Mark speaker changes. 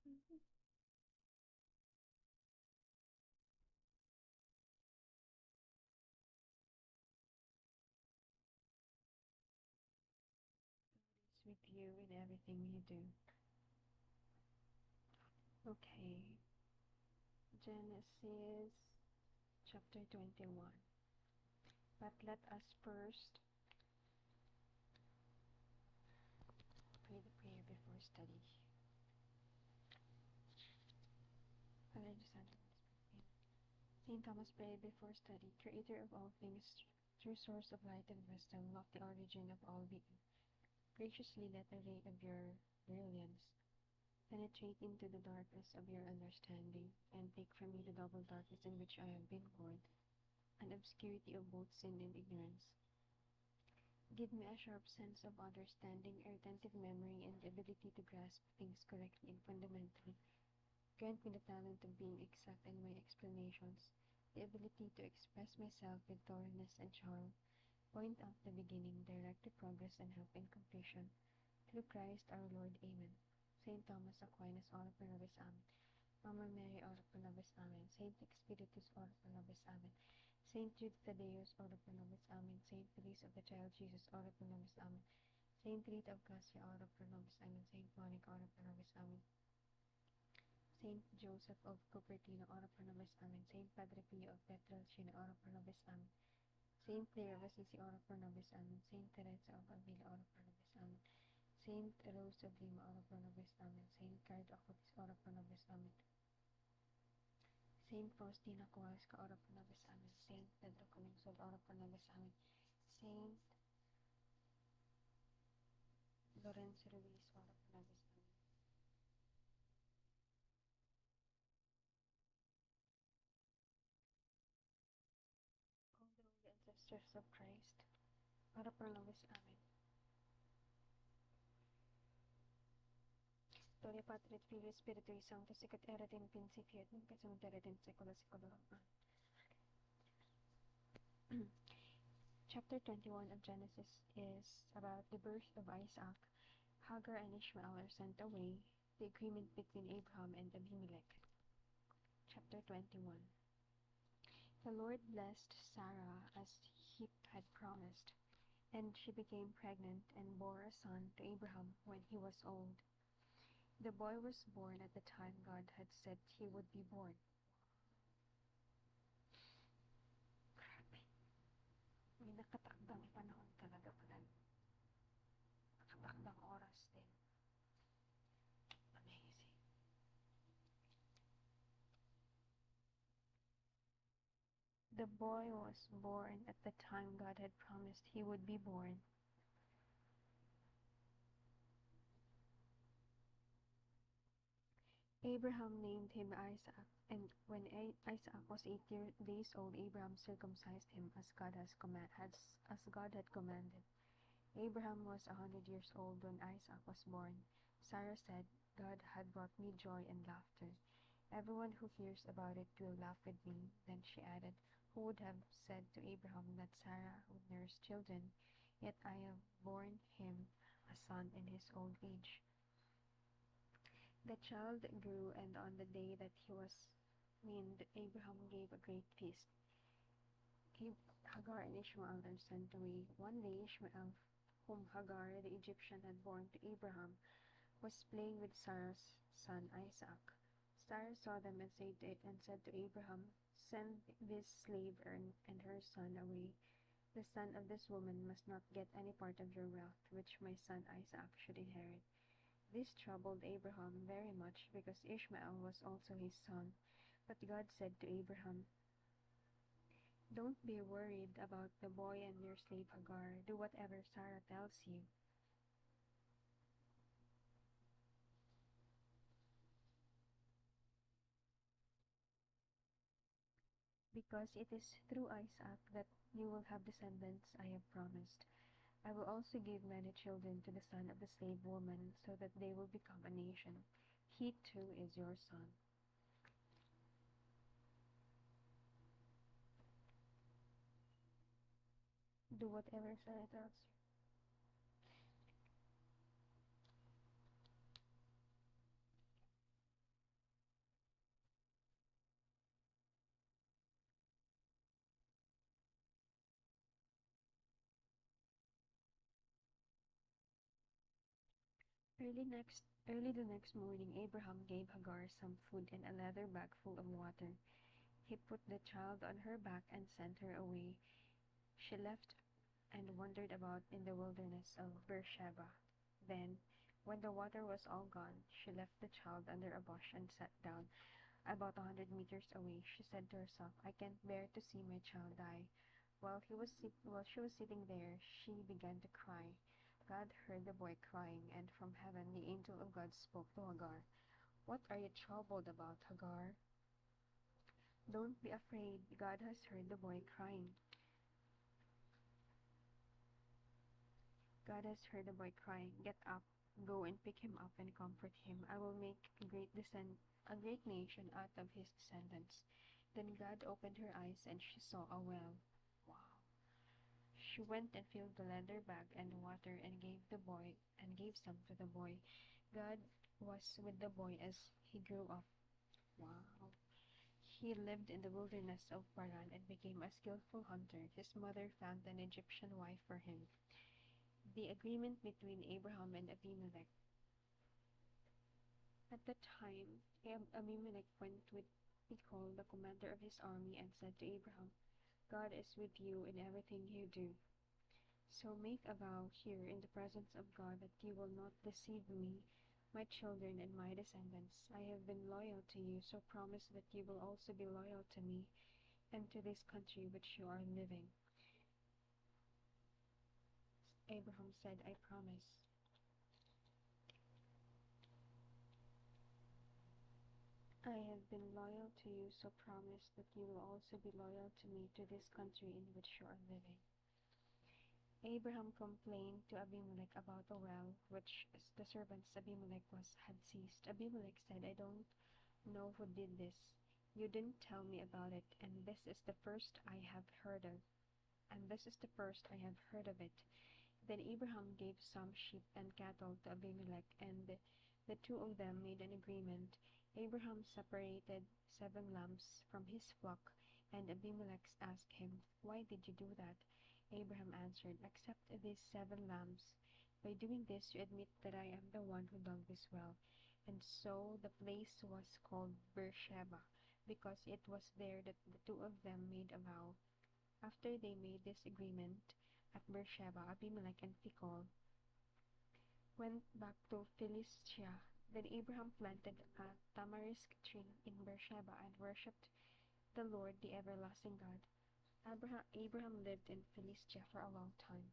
Speaker 1: It's with you in everything you do. Okay, Genesis chapter 21. But let us first pray the prayer before study. Father, the Son, and the Spirit. Saint Thomas prayed before study, Creator of all things, true source of light and wisdom, lofty origin of all being. Graciously let the ray of your brilliance penetrate into the darkness of your understanding, and take from me the double darkness in which I have been born, an obscurity of both sin and ignorance. Give me a sharp sense of understanding, a retentive memory, and the ability to grasp things correctly and fundamentally. Grant me the talent of being exact in my explanations, the ability to express myself with thoroughness and charm, point out the beginning, direct the progress, and help in completion. Through Christ our Lord. Amen. Saint Thomas Aquinas, ora pro nobis. Amen. Mama Mary, ora pro nobis. Amen. Saint Expeditius, ora pro nobis. Amen. Saint Jude Thaddeus, ora pro nobis. Amen. Saint Felix of the Child Jesus, ora pro nobis. Amen. Saint Rita of Cassia, ora pro nobis. Amen. Saint Monica, ora pro nobis. Amen. Saint Joseph of Cupertino, ora pro nobis. Amen. Saint Padre Pio of Pietrelcina, ora pro nobis. Amen. Saint Clare of Assisi, ora pro nobis. Amen. Saint Teresa of Avila, ora pro nobis. Amen. Saint Rose of Lima, ora pro nobis. Amen. Saint Card Acutis, ora pro nobis. Amen. Saint Faustina Kowalska, ora pro nobis. Amen. Saint Pedro Calungsod, ora pro nobis. Amen. Saint Lorenzo Ruiz, ora pro nobis. Amen. All the holy ancestors of Christ, ora pro nobis. Amen. Gloria Patri et Filii et Spiritui Sancti, sic et erat in principio et nunc et semper et in saecula saeculorum. Amen. Chapter 21 of Genesis is about the birth of Isaac. Hagar and Ishmael are sent away, the agreement between Abraham and Abimelech. Chapter 21. The Lord blessed Sarah as he had promised, and she became pregnant and bore a son to Abraham when he was old. The boy was born at the time God had said he would be born. Grabe. May nakatakdang panahon talaga pala. Nakatakdang oras din. Amazing. The boy was born at the time God had promised he would be born. Abraham named him Isaac, and when Isaac was 8 days old, Abraham circumcised him as God had commanded. Abraham was 100 years old when Isaac was born. Sarah said, "God had brought me joy and laughter. Everyone who hears about it will laugh with me." Then she added, "Who would have said to Abraham that Sarah would nurse children? Yet I have borne him a son in his old age." The child grew, and on the day that he was weaned, Abraham gave a great feast. Hagar and Ishmael are sent away. One day Ishmael, whom Hagar the Egyptian had borne to Abraham, was playing with Sarah's son Isaac. Sarah saw them and said to Abraham, "Send this slave and her son away. The son of this woman must not get any part of your wealth, which my son Isaac should inherit." This troubled Abraham very much, because Ishmael was also his son. But God said to Abraham, "Don't be worried about the boy and your slave Hagar. Do whatever Sarah tells you, because it is through Isaac that you will have descendants I have promised. I will also give many children to the son of the slave woman, so that they will become a nation. He too is your son." Do whatever Sarah tells you. Early the next morning, Abraham gave Hagar some food and a leather bag full of water. He put the child on her back and sent her away. She left and wandered about in the wilderness of Beersheba. Then, when the water was all gone, she left the child under a bush and sat down. About 100 meters away, she said to herself, I can't bear to see my child die. While she was sitting there, she began to cry. God heard the boy crying, and from heaven the angel of God spoke to Hagar. What are you troubled about, Hagar? Don't be afraid. God has heard the boy crying. God has heard the boy crying. Get up, go and pick him up and comfort him. I will make a great nation out of his descendants. Then God opened her eyes and she saw a well. Wow. She went and filled the leather bag and water and gave some to the boy. God was with the boy as he grew up. Wow. He lived in the wilderness of Paran and became a skillful hunter. His mother found an Egyptian wife for him. The agreement between Abraham and Abimelech. At that time, Abimelech went with Phicol, the commander of his army, and said to Abraham, God is with you in everything you do. So make a vow here in the presence of God that you will not deceive me, my children, and my descendants. I have been loyal to you, so promise that you will also be loyal to me and to this country which you are living. Abraham said, I promise. I have been loyal to you, so promise that you will also be loyal to me, to this country in which you are living. Abraham complained to Abimelech about a well which the servants Abimelech had seized. Abimelech said, I don't know who did this. You didn't tell me about it, and this is the first I have heard of. And this is the first I have heard of it. Then Abraham gave some sheep and cattle to Abimelech, and the two of them made an agreement. Abraham separated 7 lambs from his flock, and Abimelech asked him, Why did you do that? Abraham answered, Accept these 7 lambs. By doing this, you admit that I am the one who dug this well. And so the place was called Beersheba, because it was there that the two of them made a vow. After they made this agreement at Beersheba, Abimelech and Phicol went back to Philistia. Then Abraham planted a tamarisk tree in Beersheba and worshipped the Lord, the everlasting God. Abraham lived in Philistia for a long time.